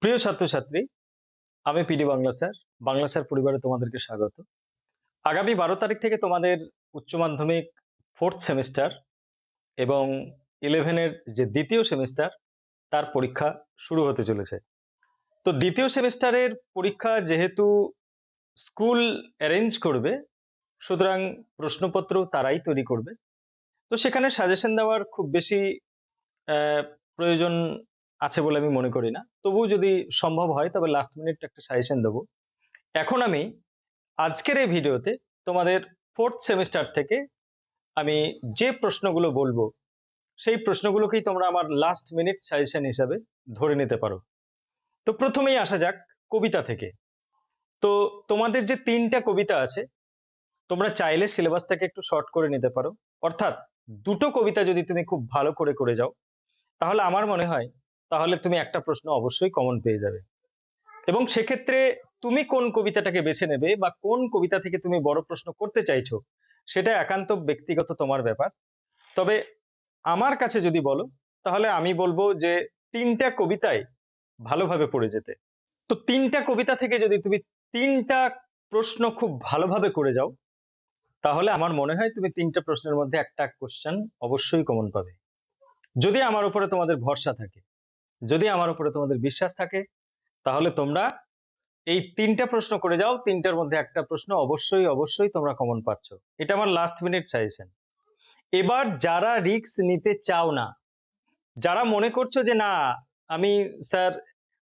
প্রিয় ছাত্রছাত্রী, আমি PD Bangla sir. Bangla sir পরিবারে তোমাদেরকে স্বাগত। আগামী 12 তারিখ থেকে তোমাদের উচ্চ মাধ্যমিক 4th সেমিস্টার এবং 11-এর যে দ্বিতীয় সেমিস্টার তার পরীক্ষা শুরু হতে চলেছে। তো দ্বিতীয় সেমিস্টারের পরীক্ষা যেহেতু স্কুল অ্যারেঞ্জ করবে, সুতরাং প্রশ্নপত্র তারাই তৈরি করবে। তো সেখানে সাজেশন দেওয়ার খুব বেশি প্রয়োজন আছে বলে আমি মনে করি না। তবুও যদি সম্ভব হয় তবে লাস্ট মিনিট একটা সাজেশন দেবো। এখন আমি আজকের এই ভিডিওতে তোমাদের 4th সেমিস্টার থেকে আমি যে প্রশ্নগুলো বলবো সেই প্রশ্নগুলোকেই তোমরা আমার লাস্ট মিনিট সাজেশন হিসাবে ধরে নিতে পারো। তো প্রথমেই আসা যাক কবিতা থেকে। তো তোমাদের যে 3টা কবিতা আছে, তোমরা চাইলে সিলেবাসটাকে একটু শর্ট করে নিতে পারো। অর্থাৎ দুটো কবিতা যদি তুমি খুব ভালো করে করে যাও, তাহলে আমার মনে হয় তাহলে তুমি একটা প্রশ্ন অবশ্যই কমন পেয়ে যাবে। এবং সেক্ষেত্রে তুমি কোন কবিতাটাকে বেছে নেবে বা কোন কবিতা থেকে তুমি বড় প্রশ্ন করতে চাইছো, সেটা একান্ত ব্যক্তিগত তোমার ব্যাপার। তবে আমার কাছে যদি বলো, তাহলে আমি বলবো যে 3টা কবিতায় ভালোভাবে পড়ে যেতে। তো 3টা কবিতা থেকে যদি তুমি 3টা প্রশ্ন খুব ভালোভাবে করে যাও, তাহলে আমার মনে হয় তুমি 3টা প্রশ্নের মধ্যে একটা কোশ্চেন অবশ্যই কমন পাবে। যদি আমার উপরে তোমাদের ভরসা থাকে, যদি আমার উপরে তোমাদের বিশ্বাস থাকে, তাহলে তোমরা এই 3টা প্রশ্ন করে যাও, 3টার মধ্যে একটা প্রশ্ন অবশ্যই অবশ্যই তোমরা কমন পাচ্ছ। এটা আমার লাস্ট মিনিট সাজেশন। এবার যারা রিস্ক নিতে চাও না, যারা মনে করছো যে না আমি স্যার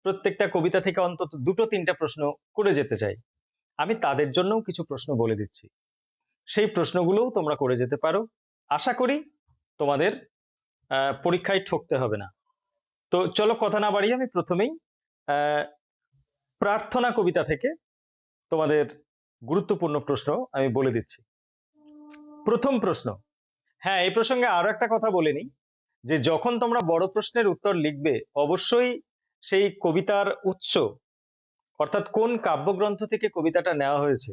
প্রত্যেকটা কবিতা থেকে অন্তত 2-3টা প্রশ্ন করে যেতে চাই, আমি তাদের জন্যও কিছু প্রশ্ন বলে দিচ্ছি। সেই প্রশ্নগুলোও তোমরা করে যেতে পারো। আশা করি তোমাদের পরীক্ষায় ঠকতে হবে না। তো চলো কথা না বাড়িয়ে আমি প্রথমেই আহ প্রার্থনা কবিতা থেকে তোমাদের গুরুত্বপূর্ণ প্রশ্ন আমি বলে দিচ্ছি। প্রথম প্রশ্ন। হ্যাঁ, এই প্রসঙ্গে আরো একটা কথা বলে নিই, যে যখন তোমরা বড় প্রশ্নের উত্তর লিখবে, অবশ্যই সেই কবিতার উৎস, অর্থাৎ কোন কাব্যগ্রন্থ থেকে কবিতাটা নেওয়া হয়েছে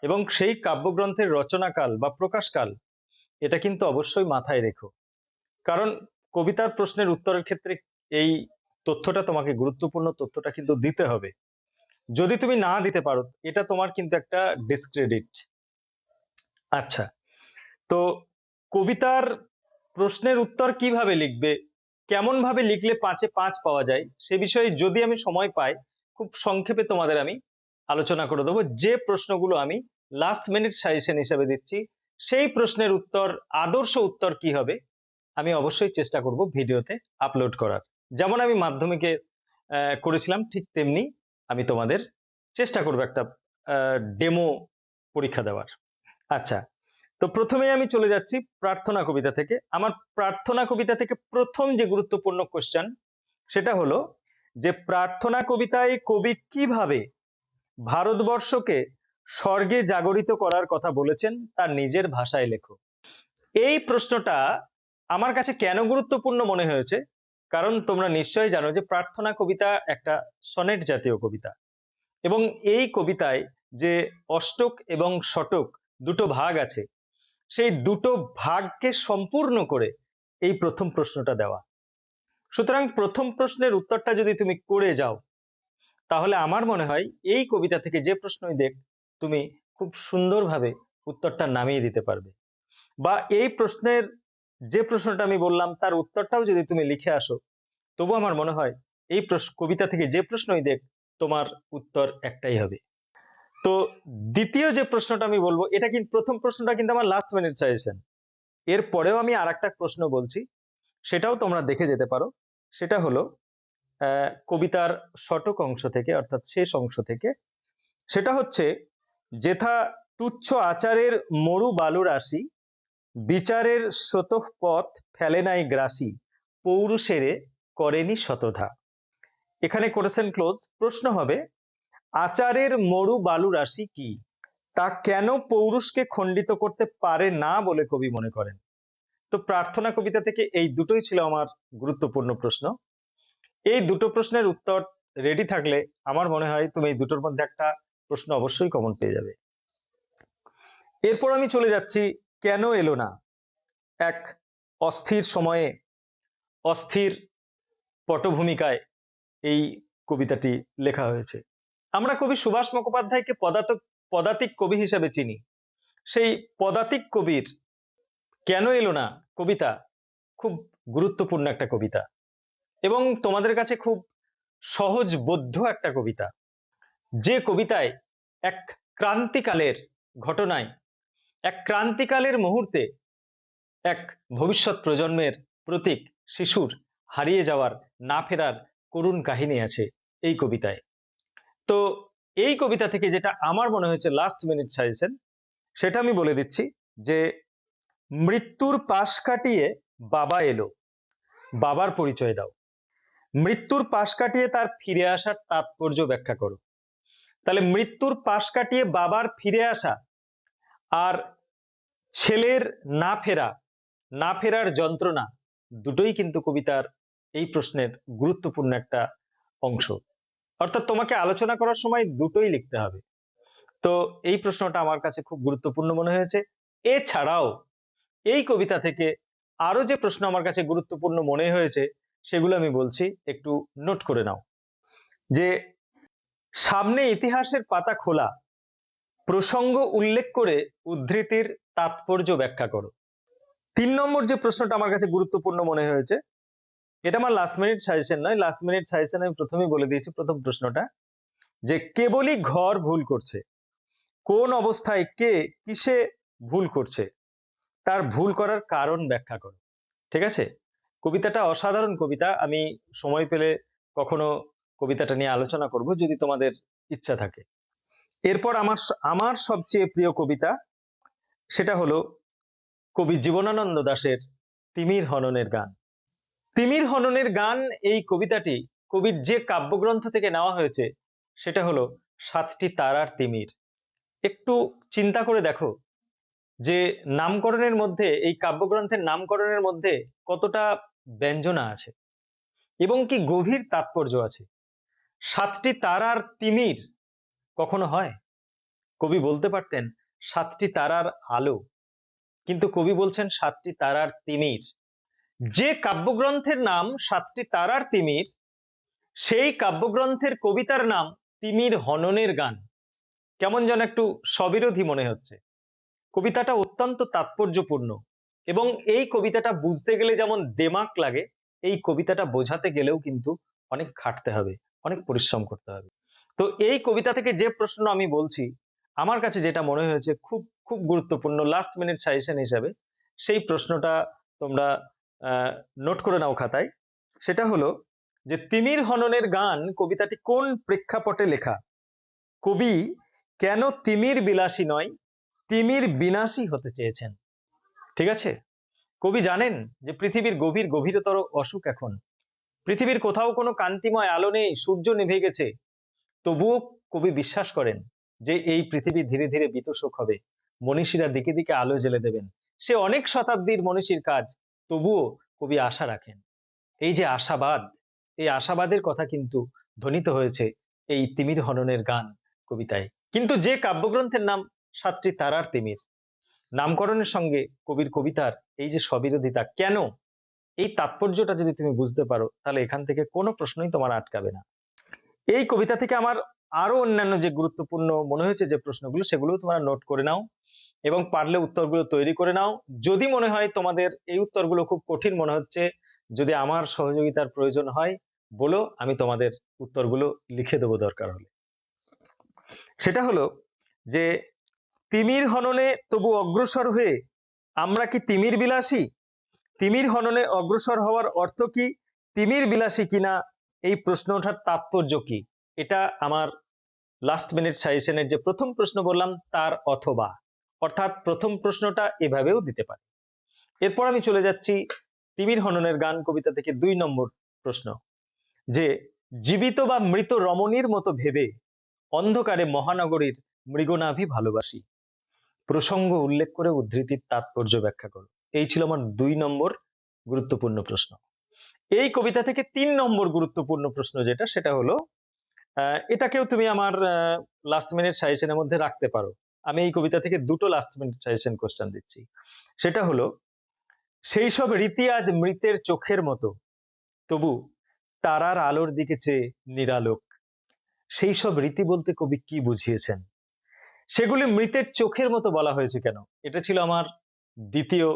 এবং সেই কাব্যগ্রন্থের রচনাকাল বা প্রকাশকাল, এটা কিন্তু অবশ্যই মাথায় রেখো। কারণ কবিতার প্রশ্নের উত্তরের ক্ষেত্রে এই তথ্যটা তোমাকে, গুরুত্বপূর্ণ তথ্যটা কিন্তু দিতে হবে। যদি তুমি না দিতে পারো, এটা তোমার কিন্তু একটা ডিসক্রেডিট। আচ্ছা, তো কবিতার প্রশ্নের উত্তর কিভাবে লিখবে, কেমন ভাবে লিখলে 5-এ 5 পাওয়া যায়, সে বিষয়ে যদি আমি সময় পাই খুব সংক্ষেপে তোমাদের আমি আলোচনা করে দেবো। যে প্রশ্নগুলো আমি লাস্ট মিনিট সাজেশন হিসেবে দিচ্ছি, সেই প্রশ্নের উত্তর, আদর্শ উত্তর কি হবে, আমি অবশ্যই চেষ্টা করব ভিডিওতে আপলোড করার। যেমন আমি মাধ্যমিকে করেছিলাম, ঠিক তেমনি আমি তোমাদের চেষ্টা করব একটা ডেমো পরীক্ষা দেওয়ার। আচ্ছা, তো প্রথমেই আমি চলে যাচ্ছি প্রার্থনা কবিতা থেকে। আমার প্রার্থনা কবিতা থেকে প্রথম যে গুরুত্বপূর্ণ কোশ্চেন, সেটা হলো যে প্রার্থনা কবিতায় কবি কিভাবে ভারতবর্ষকে স্বর্গে জাগরিত করার কথা বলেছেন তার নিজের ভাষায় লেখো। এই প্রশ্নটা আমার কাছে কেন গুরুত্বপূর্ণ মনে হয়েছে, কারণ তোমরা নিশ্চয়ই জানো যে প্রার্থনা কবিতা একটা সনেট জাতীয় কবিতা, এবং এই কবিতায় যে অষ্টক এবং শতক দুটো ভাগ আছে, সেই দুটো ভাগকে সম্পূর্ণ করে এই প্রথম প্রশ্নটা দেওয়া। সুতরাং প্রথম প্রশ্নের উত্তরটা যদি তুমি করে যাও, তাহলে আমার মনে হয় এই কবিতা থেকে যে প্রশ্নই দেখ, তুমি খুব সুন্দরভাবে উত্তরটা নামিয়ে দিতে পারবে। বা এই প্রশ্নের যে প্রশ্নটা আমি বললাম তার উত্তরটাও যদি তুমি লিখে আসো, তবু আমার মনে হয় এই কবিতা থেকে যে প্রশ্নই দেখ, তোমার উত্তর একটাই হবে। তো দ্বিতীয় যে প্রশ্নটা আমি বলবো, এটা কিন্তু, প্রথম প্রশ্নটা কিন্তু আমার লাস্ট মিনিট সাজেশন, এর পরেও আমি আরেকটা প্রশ্ন বলছি, সেটাও তোমরা দেখে যেতে পারো। সেটা হলো কবিতার শতক অংশ থেকে, অর্থাৎ শেষ অংশ থেকে। সেটা হচ্ছে, যেথা তুচ্ছ আচারের মরু বালু রাশি, বিচারের স্রোতঃ পথ ফেলে নাই গ্রাসী, পৌরুষেরে করেনি শতধা। এখানে কোটেশন ক্লোজ। প্রশ্ন হবে, আচারের মরু বালু রাশি কি, তা কেন পৌরুষকে খণ্ডিত করতে পারে না বলে কবি মনে করেন? তো প্রার্থনা কবিতা থেকে এই দুটোই ছিল আমার গুরুত্বপূর্ণ প্রশ্ন। এই দুটো প্রশ্নের উত্তর রেডি থাকলে আমার মনে হয় তুমি এই দুটোর মধ্যে একটা প্রশ্ন অবশ্যই কমন পেয়ে যাবে। এরপর আমি চলে যাচ্ছি কেন এলো না। এক অস্থির সময়ে, অস্থির পটভূমিকায় এই কবিতাটি লেখা হয়েছে। আমরা কবি সুভাষ মুখোপাধ্যায়কে পদাতিক কবি হিসেবে চিনি। সেই পদাতিক কবির কেন এলো না কবিতা খুব গুরুত্বপূর্ণ একটা কবিতা এবং তোমাদের কাছে খুব সহজবোধ্য একটা কবিতা, যে কবিতায় এক ক্রান্তিকালের ঘটনায়, এক ক্রান্তিকালের মুহূর্তে এক ভবিষ্যৎ প্রজন্মের প্রতীক শিশুর হারিয়ে যাওয়ার, না ফেরার করুণ কাহিনী আছে এই কবিতায়। তো এই কবিতা থেকে যেটা আমার মনে হয়েছে লাস্ট মিনিট সাজেশন, সেটা আমি বলে দিচ্ছি যে মৃত্যুর পাশ কাটিয়ে বাবা এলো, বাবার পরিচয় দাও। মৃত্যুর পাশ কাটিয়ে তার ফিরে আসার তাৎপর্য ব্যাখ্যা করো। তাহলে মৃত্যুর পাশ কাটিয়ে বাবার ফিরে আসা আর ছেলের না ফেরার যন্ত্রণা, দুটোই কিন্তু কবিতার এই প্রশ্নের গুরুত্বপূর্ণ একটা অংশ। অর্থাৎ তোমাকে আলোচনা করার সময় দুটোই লিখতে হবে। তো এই প্রশ্নটা আমার কাছে খুব গুরুত্বপূর্ণ মনে হয়েছে। এছাড়াও এই কবিতা থেকে আরো যে প্রশ্ন আমার কাছে গুরুত্বপূর্ণ মনে হয়েছে সেগুলো আমি বলছি, একটু নোট করে নাও। যে সামনে ইতিহাসের পাতা খোলা, প্রসঙ্গ উল্লেখ করে উদ্ধৃতির তাৎপর্য ব্যাখ্যা করো। 3 নম্বর যে প্রশ্নটা আমার কাছে গুরুত্বপূর্ণ মনে হয়েছে, এটা আমার লাস্ট মিনিট সাজেশন নয়, লাস্ট মিনিট সাজেশন আমি প্রথমেই বলে দিয়েছি। প্রথম প্রশ্নটা যে কেবলই ঘর ভুল করছে, কোন অবস্থায় কে কিসে ভুল করছে, তার ভুল করার কারণ ব্যাখ্যা করো। ঠিক আছে, কবিতাটা অসাধারণ কবিতা। আমি সময় পেলে কখনো কবিতাটা নিয়ে আলোচনা করব যদি তোমাদের ইচ্ছা থাকে। এরপর আমার সবচেয়ে প্রিয় কবিতা, সেটা হলো কবি জীবনানন্দ দাশের তিমির হননের গান। তিমির হননের গান এই কবিতাটি কবির যে কাব্যগ্রন্থ থেকে নেওয়া হয়েছে সেটা হলো সাতটি তারার তিমির। একটু চিন্তা করে দেখো যে নামকরণের মধ্যে, এই কাব্যগ্রন্থের নামকরণের মধ্যে কতটা ব্যঞ্জনা আছে এবং কি গভীর তাৎপর্য আছে। সাতটি তারার তিমির কখনো হয়? কবি বলতে পারতেন সাতটি তারার আলো, কিন্তু কবি বলছেন সাতটি তারার তিমির। যে কাব্যগ্রন্থের নাম সাতটি তারার তিমির, সেই কাব্যগ্রন্থের কবিতার নাম তিমির হননের গান। কেমন যেন একটু স্ববিরোধী মনে হচ্ছে। কবিতাটা অত্যন্ত তাৎপর্যপূর্ণ এবং এই কবিতাটা বুঝতে গেলে যেমন দেমাক লাগে, এই কবিতাটা বোঝাতে গেলেও কিন্তু অনেক খাটতে হবে, অনেক পরিশ্রম করতে হবে। তো এই কবিতা থেকে যে প্রশ্ন আমি বলছি, আমার কাছে যেটা মনে হয়েছে খুব খুব গুরুত্বপূর্ণ লাস্ট মিনিট সাজেশন হিসাবে, সেই প্রশ্নটা তোমরা নোট করে নাও খাতায়। সেটা হলো যে তিমির হননের গান কবিতাটি কোন প্রেক্ষাপটে লেখা, কবি কেন তিমির বিলাসী নয় তিমির বিনাশী হতে চেয়েছেন। ঠিক আছে, কবি জানেন যে পৃথিবীর গভীরতর অসুখ এখন, পৃথিবীর কোথাও কোনো কান্তিময় আলো নেই, সূর্য নিভে গেছে, তবুও কবি বিশ্বাস করেন যে এই পৃথিবী ধীরে ধীরে বিতশোক হবে, মনীষীরা দিকে দিকে আলো জ্বেলে দেবেন। সে অনেক শতাব্দীর মনীষীর কাজ, তবুও কবি আশা রাখেন। এই যে আশাবাদ, এই আশাবাদের কথা কিন্তু ধ্বনিত হয়েছে এই তিমির হননের গান কবিতায়। কিন্তু যে কাব্যগ্রন্থের নাম সাতটি তারার তিমির, নামকরণের সঙ্গে কবির কবিতার এই যে স্ববিরোধিতা কেন, এই তাৎপর্যটা যদি তুমি বুঝতে পারো তাহলে এখান থেকে কোনো প্রশ্নই তোমার আটকাবে না। এই কবিতা থেকে আমার আরো অন্যান্য যে গুরুত্বপূর্ণ মনে হয়েছে যে প্রশ্নগুলো, সেগুলো তোমরা নোট করে নাও এবং পারলে উত্তরগুলো তৈরি করে নাও। যদি মনে হয় তোমাদের এই উত্তরগুলো খুব কঠিন মনে হচ্ছে, যদি আমার সহযোগিতার প্রয়োজন হয় বলো, আমি তোমাদের উত্তরগুলো লিখে দেবো দরকার হলে। সেটা হলো যে তিমির হননে তবু অগ্রসর হয়ে আমরা কি তিমির বিলাসী, তিমির হননে অগ্রসর হওয়ার অর্থ কি, তিমির বিলাসী কিনা, এই প্রশ্ন ওঠার তাৎপর্য কি, এটা আমার লাস্ট মিনিট সাজেশনের যে প্রথম প্রশ্ন বললাম তার অথবা, অর্থাৎ প্রথম প্রশ্নটা এভাবেও দিতে পারে। এরপর আমি চলে যাচ্ছি তিমির হননের গান কবিতা থেকে 2 নম্বর প্রশ্ন, যে জীবিত বা মৃত রমণীর মতো ভেবে অন্ধকারে মহানগরীর মৃগনাভি ভালোবাসি, প্রসঙ্গ উল্লেখ করে উদ্ধৃতির তাৎপর্য ব্যাখ্যা করো। এই ছিল আমার 2 নম্বর গুরুত্বপূর্ণ প্রশ্ন। এই কবিতা থেকে 3 নম্বর গুরুত্বপূর্ণ প্রশ্ন যেটা, সেটা হলো এটাকেও তুমি আমার লাস্ট মিনিট সাজেশনের মধ্যে রাখতে পারো। আমি এই কবিতা থেকে দুটো লাস্ট মিনিট সাজেশন কোশ্চেন দিচ্ছি। সেটা হলো সেই সব রীতি আজ মৃতের চোখের মতো, তবু তারার আলোর দিকে চেয়ে নিরালোক। সেই সব রীতি বলতে কবি কি বুঝিয়েছেন? সেগুলি মৃতের চোখের মতো বলা হয়েছে কেন? এটা ছিল আমার দ্বিতীয়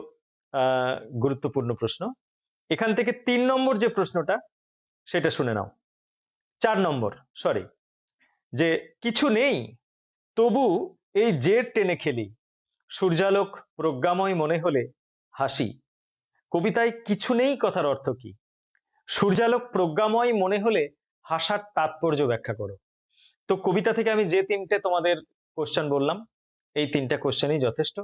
গুরুত্বপূর্ণ প্রশ্ন। এখান থেকে ৩ নম্বর যে প্রশ্নটা সেটা শুনে নাও। ৪ নম্বর, সরি, যে কিছু নেই তবু এই জের টেনে খেলি, সূর্যালোক প্রজ্ঞাময় মনে হলে হাসি। কবিতায় কিছু নেই কথার অর্থ কি? সূর্যালোক প্রজ্ঞাময় মনে হলে হাসার তাৎপর্য ব্যাখ্যা করো। তো কবিতা থেকে আমি যে ৩টে তোমাদের কোশ্চেন বললাম, এই ৩টা কোশ্চেনই যথেষ্ট।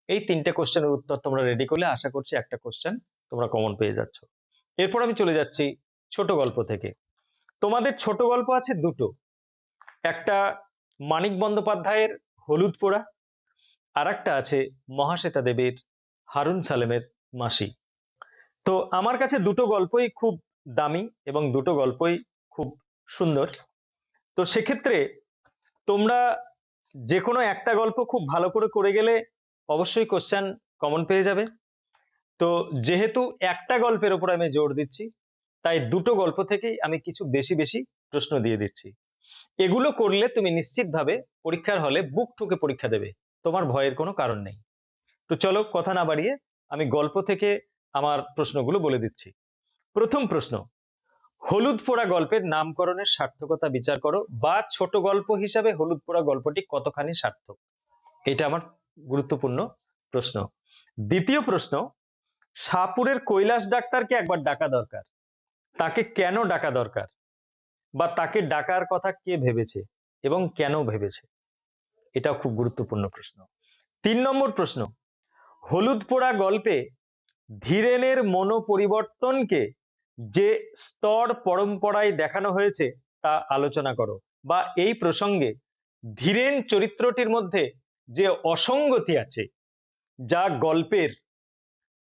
এই ৩টে কোশ্চেনের উত্তর তোমরা রেডি করলে আশা করছি একটা কোশ্চেন তোমরা কমন পেয়ে যাচ্ছ। এরপর আমি চলে যাচ্ছি ছোট গল্প থেকে। তোমাদের ছোট গল্প আছে দুটো, একটা মানিক বন্দ্যোপাধ্যায়ের হলুদ পোড়া, আর একটা আছে মহাশ্বেতা দেবীর হারুন সালেমের মাসি। তো আমার কাছে দুটো গল্পই খুব দামি এবং দুটো গল্পই খুব সুন্দর। তো সেক্ষেত্রে তোমরা যে কোনো একটা গল্প খুব ভালো করে করে গেলে অবশ্যই কোশ্চেন কমন পেয়ে যাবে। তো যেহেতু একটা গল্পের উপর আমি জোর দিচ্ছি, তাই দুটো গল্প থেকেই আমি কিছু বেশি বেশি প্রশ্ন দিয়ে দিচ্ছি। এগুলো করলে তুমি নিশ্চিতভাবে পরীক্ষার হলে বুক ঠুকে পরীক্ষা দেবে, তোমার ভয়ের কোনো কারণ নেই। তো চলো কথা না বাড়িয়ে আমি গল্প থেকে আমার প্রশ্নগুলো বলে দিচ্ছি। প্রথম প্রশ্ন, হলুদ পোড়া গল্পের নামকরণের সার্থকতা বিচার করো, বা ছোট গল্প হিসাবে হলুদ পোড়া গল্পটি কতখানি সার্থক। এটা আমার গুরুত্বপূর্ণ প্রশ্ন। দ্বিতীয় প্রশ্ন, শাহপুরের কৈলাস ডাক্তারকে একবার ডাকা দরকার, তাকে কেন ডাকা দরকার, বা তাকে ডাকার কথা কে ভেবেছে এবং কেন ভেবেছে, এটাও খুব গুরুত্বপূর্ণ প্রশ্ন। ৩ নম্বর প্রশ্ন, হলুদ পোড়া গল্পে ধীরেনের মনোপরিবর্তনকে যে স্তর পরম্পরায় দেখানো হয়েছে তা আলোচনা করো, বা এই প্রসঙ্গে ধীরেন চরিত্রটির মধ্যে যে অসঙ্গতি আছে যা গল্পের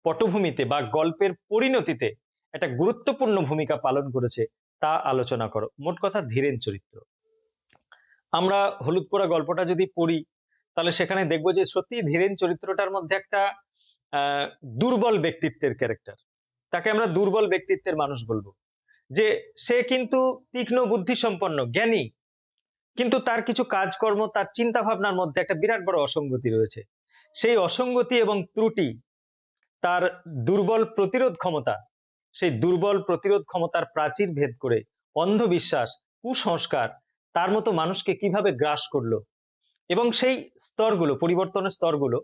পটভূমিতে বা গল্পের পরিণতিতে একটা গুরুত্বপূর্ণ ভূমিকা পালন করেছে তা আলোচনা করো। মোট কথা ধীরেন চরিত্র। আমরা হলুদ পোড়া গল্পটা যদি পড়ি তাহলে সেখানে দেখবো যে সত্যি ধীরেন চরিত্রটার মধ্যে একটা দুর্বল ব্যক্তিত্বের ক্যারেক্টার, তাকে আমরা দুর্বল ব্যক্তিত্বের মানুষ বলবো। যে সে কিন্তু তীক্ষ্ণ বুদ্ধি সম্পন্ন জ্ঞানী, কিন্তু তার কিছু কাজকর্ম, তার চিন্তা ভাবনার মধ্যে একটা বিরাট বড় অসঙ্গতি রয়েছে। সেই অসঙ্গতি এবং ত্রুটি, তার দুর্বল প্রতিরোধ ক্ষমতা, সেই দুর্বল প্রতিরোধ ক্ষমতার প্রাচীর ভেদ করে অন্ধবিশ্বাস, কুসংস্কার তার মতো মানুষকে কিভাবে গ্রাস করলো, এবং সেই স্তরগুলো, পরিবর্তনের স্তরগুলো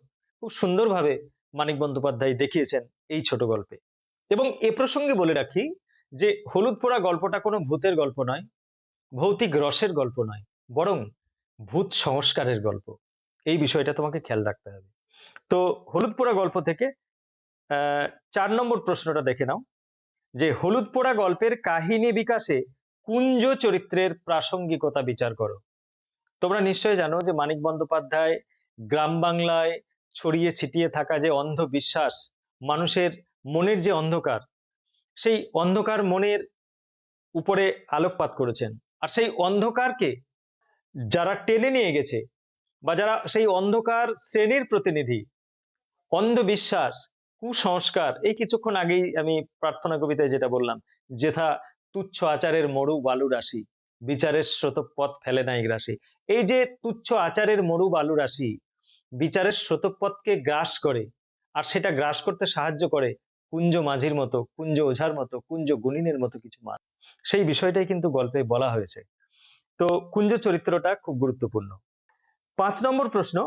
খুব সুন্দরভাবে মানিক বন্দ্যোপাধ্যায় দেখিয়েছেন এই ছোট গল্পে। এবং এ প্রসঙ্গে বলে রাখি যে হলুদ পোড়া গল্পটা কোনো ভূতের গল্প নয়, ভৌতিক রসের গল্প নয়, বরং ভূত সংস্কারের গল্প। এই বিষয়টা তোমাকে খেয়াল রাখতে হবে। তো হলুদ পোড়া গল্প থেকে ৪ নম্বর প্রশ্নটা দেখে নাও, যে হলুদ পোড়া গল্পের কাহিনী বিকাশে কুঞ্জ চরিত্রের প্রাসঙ্গিকতা বিচার করো। তোমরা নিশ্চয়ই জানো যে মানিক বন্দ্যোপাধ্যায় গ্রাম বাংলায় ছড়িয়ে ছিটিয়ে থাকা যে অন্ধবিশ্বাস, মানুষের মনের যে অন্ধকার, সেই অন্ধকার মনের উপরে আলোকপাত করেছেন। আর সেই অন্ধকারকে যারা টেনে নিয়ে গেছে, বা যারা সেই অন্ধকার শ্রেণীর প্রতিনিধি, অন্ধবিশ্বাস, কুসংস্কার, এই কিছুক্ষণ আগেই আমি প্রার্থনা কবিতায় যেটা বললাম, যেথা তুচ্ছ আচারের মরু বালু রাশি, বিচারের স্রোতপথ ফেলে নাই গ্রাসী। এই যে তুচ্ছ আচারের মরু বালু রাশি বিচারের স্রোতপথকে গ্রাস করে, আর সেটা গ্রাস করতে সাহায্য করে কুঞ্জ মাঝির মতো, কুঞ্জ ওঝার মতো, কুঞ্জ গুণিনের মতো কিছু মানুষ। সেই বিষয়টাই কিন্তু গল্পে বলা হয়েছে। তো কুঞ্জ চরিত্রটা খুব গুরুত্বপূর্ণ। ৫ নম্বর প্রশ্ন,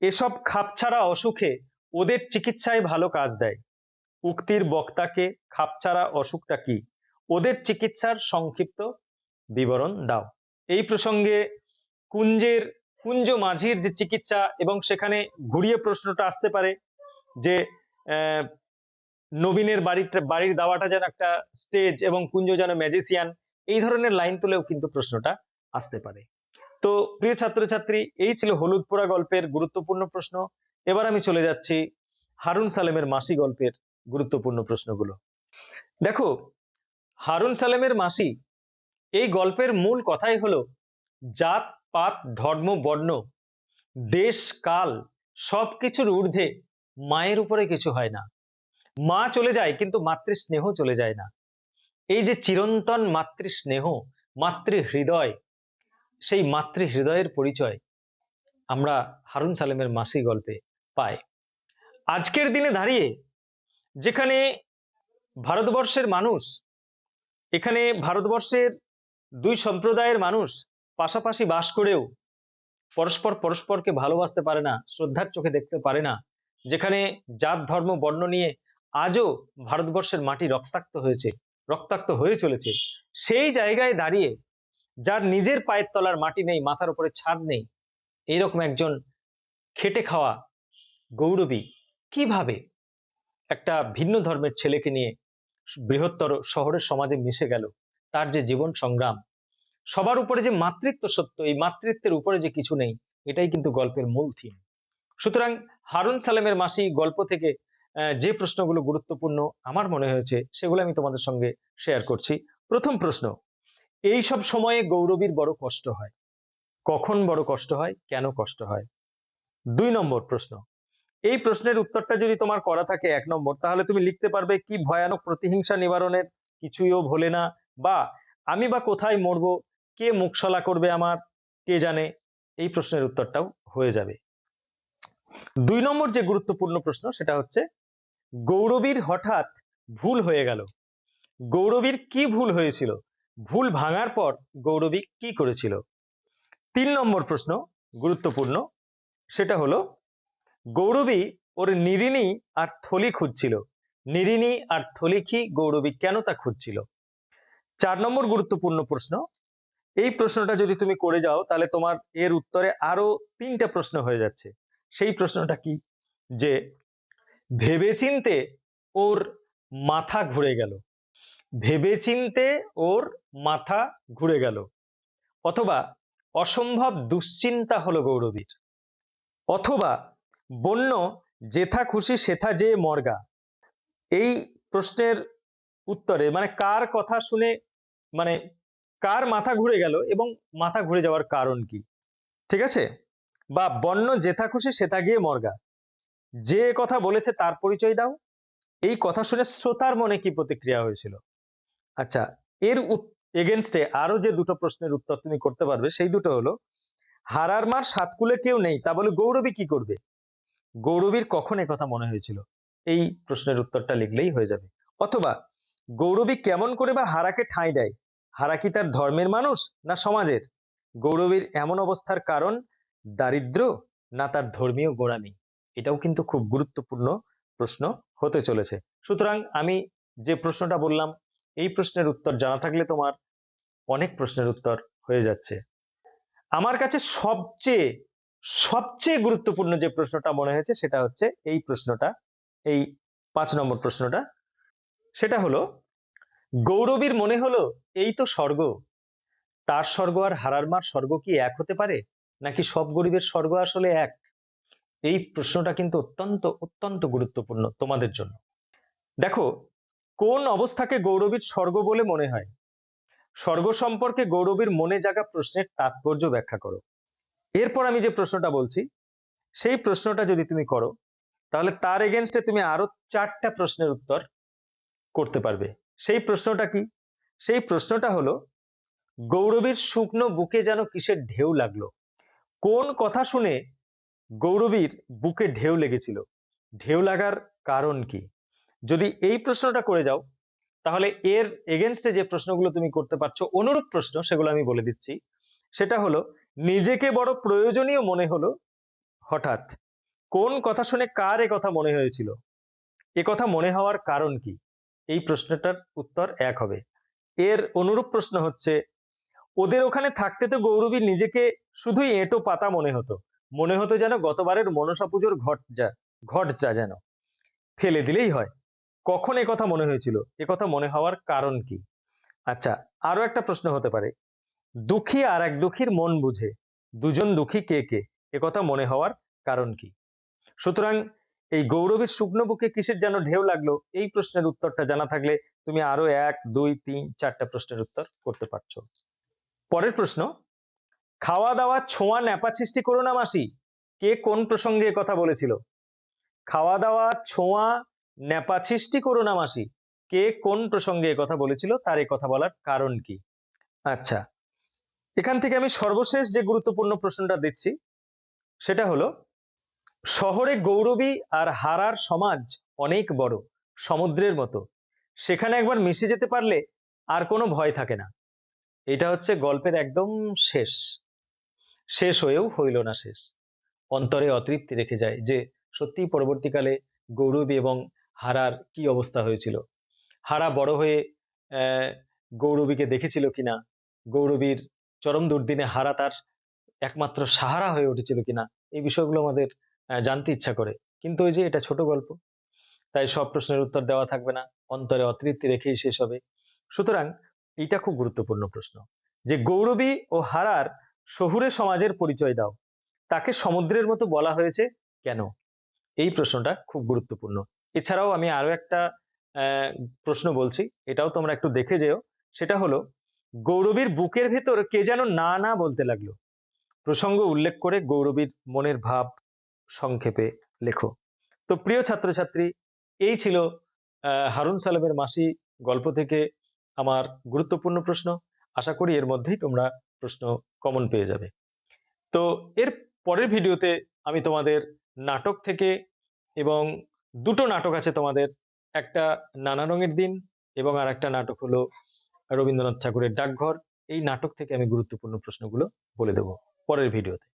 এসব খাপছাড়া অসুখে ওদের চিকিৎসায় ভালো কাজ দেয়, উক্তির বক্তাকে খাপছাড়া অসুখটা কি, ওদের চিকিৎসার সংক্ষিপ্ত বিবরণ দাও। এই প্রসঙ্গে কুঞ্জ মাঝির যে চিকিৎসা, এবং সেখানে ঘুরিয়ে প্রশ্নটা আসতে পারে যে নবীনের বাড়ির দাওয়াটা যেন একটা স্টেজ এবং কুঞ্জ যেন ম্যাজিসিয়ান, এই ধরনের লাইন তুলেও কিন্তু প্রশ্নটা আসতে পারে। তো প্রিয় ছাত্রছাত্রী, এই ছিল হলুদ পোড়া গল্পের গুরুত্বপূর্ণ প্রশ্ন। এবার আমি চলে যাচ্ছি হারুন সালেমের মাসি গল্পের গুরুত্বপূর্ণ প্রশ্নগুলো। দেখো, হারুন সালেমের মাসি এই গল্পের মূল কথাই হলো জাত পাত ধর্ম বর্ণ দেশ কাল সবকিছুর ঊর্ধ্বে মায়ের উপরে কিছু হয় না। মা চলে যায় কিন্তু মাতৃ স্নেহ চলে যায় না। এই যে চিরন্তন মাতৃ স্নেহ, মাতৃ হৃদয়, সেই মাতৃ হৃদয়ের পরিচয় আমরা হারুন সালেমের মাসি গল্পে পাই। আজকের দিনে দাঁড়িয়ে যেখানে ভারতবর্ষের মানুষ, এখানে ভারতবর্ষের দুই সম্প্রদায়ের মানুষ পাশাপাশি বাস করেও পরস্পরকে ভালোবাসতে পারে না, শ্রদ্ধার চোখে দেখতে পারে না, যেখানে জাত ধর্ম বর্ণ নিয়ে আজও ভারতবর্ষের মাটি রক্তাক্ত হয়ে চলেছে, সেই জায়গায় দাঁড়িয়ে যার নিজের পায়ের তলার মাটি নেই, মাথার উপরে ছাদ নেই, এইরকম একজন খেটে খাওয়া গৌরবী কিভাবে একটা ভিন্ন ধর্মের ছেলেকে নিয়ে বৃহত্তর শহরের সমাজে মিশে গেল, তার যে জীবন সংগ্রাম, সবার উপরে যে মাতৃত্ব সত্য, এই মাতৃত্বের উপরে যে কিছু নেই, এটাই কিন্তু গল্পের মূল থিম। সুতরাং হারুন সালেমের মাসি গল্প থেকে যে প্রশ্নগুলো গুরুত্বপূর্ণ আমার মনে হয়েছে সেগুলো আমি তোমাদের সঙ্গে শেয়ার করছি। প্রথম প্রশ্ন, এই সব সময়ে গৌরবীর বড় কষ্ট হয়। কখন বড় কষ্ট হয়, কেন কষ্ট হয়? 2 নম্বর প্রশ্ন, এই প্রশ্নের উত্তরটা যদি তোমার করা থাকে 1 নম্বর, তাহলে তুমি লিখতে পারবে কি ভয়ানক প্রতিহিংসা নিবারণের কিছুইও ভোলে না, বা আমি বা কোথায় মরবো, কে মুখশলা করবে আমার, কে জানে, এই প্রশ্নের উত্তরটাও হয়ে যাবে। 2 নম্বর যে গুরুত্বপূর্ণ প্রশ্ন সেটা হচ্ছে গৌরবীর হঠাৎ ভুল হয়ে গেল। গৌরবীর কি ভুল হয়েছিল, ভুল ভাঙার পর গৌরবী কি করেছিল? 3 নম্বর প্রশ্ন গুরুত্বপূর্ণ, সেটা হলো গৌরবী ওর নিরিনী আর থলি খুঁজছিল। নিরিনী আর থলিখি গৌরবী কেন তা খুঁজছিল? 4 নম্বর গুরুত্বপূর্ণ প্রশ্ন, এই প্রশ্নটা যদি তুমি করে যাও তাহলে তোমার এর উত্তরে আরো 3টা প্রশ্ন হয়ে যাচ্ছে। সেই প্রশ্নটা কি, যে ভেবেচিন্তে ওর মাথা ঘুরে গেল, ভেবেচিন্তে ওর মাথা ঘুরে গেল, অথবা অসম্ভব দুশ্চিন্তা হলো গৌরবীর, অথবা বন্য যেথা খুশি সেথা যে মর্গা। এই প্রশ্নের উত্তরে মানে কার কথা শুনে, মানে কার মাথা ঘুরে গেল এবং মাথা ঘুরে যাওয়ার কারণ কি, ঠিক আছে? বা বন্য যেথা খুশি সেথা গিয়ে মর্গা, যে কথা বলেছে তার পরিচয় দাও। এই কথা শুনে শ্রোতার মনে কি প্রতিক্রিয়া হয়েছিল? আচ্ছা, এর এগেনস্টে আরো যে 2টো প্রশ্নের উত্তর তুমি করতে পারবে, সেই দুটো হলো হারার মার সাতকুলে কেউ নেই, তা বলে গৌরবী কি করবে? গৌরবীর কখন কথা মনে হয়েছিল? এই প্রশ্নের উত্তরটা লিখলেই হয়ে যাবে। অথবা গৌরবী কেমন করে বা হারাকে ঠাঁই দেয়? হারা কি তার ধর্মের মানুষ না সমাজের? গৌরবীর এমন অবস্থার কারণ দারিদ্র না তার ধর্মীয় গোড়ামি? এটাও কিন্তু খুব গুরুত্বপূর্ণ প্রশ্ন হতে চলেছে। সুতরাং আমি যে প্রশ্নটা বললাম, এই প্রশ্নের উত্তর জানা থাকলে তোমার অনেক প্রশ্নের উত্তর হয়ে যাচ্ছে। আমার কাছে সবচেয়ে সবচেয়ে গুরুত্বপূর্ণ যে প্রশ্নটা মনে হয়েছে সেটা হচ্ছে এই প্রশ্নটা, এই 5 নম্বর প্রশ্নটা। সেটা হলো গৌরবীর মনে হলো এই তো স্বর্গ, তার স্বর্গ আর হারার মার স্বর্গ কি এক হতে পারে, নাকি সব গরিবের স্বর্গ আসলে এক? এই প্রশ্নটা কিন্তু অত্যন্ত অত্যন্ত গুরুত্বপূর্ণ তোমাদের জন্য। দেখো, কোন অবস্থাকে গৌরবীর স্বর্গ বলে মনে হয়? স্বর্গ সম্পর্কে গৌরবীর মনে জাগা প্রশ্নের তাৎপর্য ব্যাখ্যা করো। এরপর আমি যে প্রশ্নটা বলছি সেই প্রশ্নটা যদি তুমি করো তাহলে তার এগেনস্টে তুমি আরো 4টা প্রশ্নের উত্তর করতে পারবে। সেই প্রশ্নটা কি? সেই প্রশ্নটা হলো গৌরবীর শুকনো বুকে যেন কিসের ঢেউ লাগলো। কোন কথা শুনে গৌরবীর বুকে ঢেউ লেগেছিল? ঢেউ লাগার কারণ কি? যদি এই প্রশ্নটা করে যাও তাহলে এর এগেনস্টে যে প্রশ্নগুলো তুমি করতে পারছো অনুরূপ প্রশ্ন, সেগুলো আমি বলে দিচ্ছি। সেটা হলো নিজেকে বড় প্রয়োজনীয় মনে হলো হঠাৎ। কোন কথা শুনে কার কথা মনে হয়েছিল? কথা মনে হওয়ার কারণ কি? এই প্রশ্নটার উত্তর এক হবে। এর অনুরূপ প্রশ্ন হচ্ছে ওদের ওখানে থাকতে তো গৌরবী নিজেকে শুধুই এঁটো পাতা মনে হতো যেন গতবারের মনসা পুজোর ঘট যা যেন ফেলে দিলেই হয়। কখন কথা মনে হয়েছিল? কথা মনে হওয়ার কারণ কি? আচ্ছা, আরো একটা প্রশ্ন হতে পারে দুঃখী আর এক দুঃখীর মন বুঝে, দুজন দুঃখী কে কে, কথা মনে হওয়ার কারণ কি? সুতরাং এই গৌরবীর শুকনো বুকে কিসের যেন ঢেউ লাগলো, এই প্রশ্নের উত্তরটা জানা থাকলে তুমি আরো 1 2 3 4টা প্রশ্নের উত্তর করতে পারছো। পরের প্রশ্ন, খাওয়া দাওয়া ছোঁয়া ন্যাপা সৃষ্টি করো না মাসি, কে কোন প্রসঙ্গে কথা বলেছিল? খাওয়া দাওয়া ছোঁয়া ন্যাপা সৃষ্টি করো না মাসি, কে কোন প্রসঙ্গে কথা বলেছিল, তার এই কথা বলার কারণ কি। আচ্ছা, এখান থেকে আমি সর্বশেষ যে গুরুত্বপূর্ণ প্রশ্নটা দিচ্ছি সেটা হলো, শহরে গৌরবী আর হারার সমাজ অনেক বড়, সমুদ্রের মতো, সেখানে একবার মিশে যেতে পারলে আর কোনো ভয় থাকে না। এটা হচ্ছে গল্পের একদম শেষ, শেষ হয়েও হইল না শেষ, অন্তরে অতৃপ্তি রেখে যায় যে সত্যি পরবর্তীকালে গৌরবী এবং হারার কি অবস্থা হয়েছিল। হারা বড় হয়ে গৌরবীকে দেখেছিল কিনা, গৌরবীর চরম দুর্দিনে হারা তার একমাত্র সাহারা হয়ে উঠেছিল কিনা, এই বিষয়গুলো আমাদের জানতে ইচ্ছা করে। কিন্তু ওই যে এটা ছোট গল্প, তাই সব প্রশ্নের উত্তর দেওয়া থাকবে না, অন্তরে অতৃপ্তি রেখেই শেষ হবে। সুতরাং এটা খুব গুরুত্বপূর্ণ প্রশ্ন, যে গৌরবী ও হারার শহুরে সমাজের পরিচয় দাও, তাকে সমুদ্রের মতো বলা হয়েছে কেন, এই প্রশ্নটা খুব গুরুত্বপূর্ণ। এছাড়াও আমি আরো একটা প্রশ্ন বলছি, এটাও তোমরা একটু দেখে যেও। সেটা হলো, গৌরবীর বুকের ভেতর কে যেন না না বলতে লাগলো, প্রসঙ্গ উল্লেখ করে গৌরবীর মনের ভাব সংক্ষেপে লেখো। তো প্রিয় ছাত্রছাত্রী, এই ছিল হারুন সালামের মাসি গল্প থেকে আমার গুরুত্বপূর্ণ প্রশ্ন। আশা করি এর মধ্যেই তোমরা প্রশ্ন কমন পেয়ে যাবে। তো এর পরের ভিডিওতে আমি তোমাদের নাটক থেকে, এবং দুটো নাটক আছে তোমাদের, একটা নানা রঙের দিন এবং আর একটা নাটক হলো রবীন্দ্রনাথ ঠাকুরের ডাকঘর। এই নাটক থেকে আমি গুরুত্বপূর্ণ প্রশ্নগুলো বলে দেবো পরের ভিডিওতে।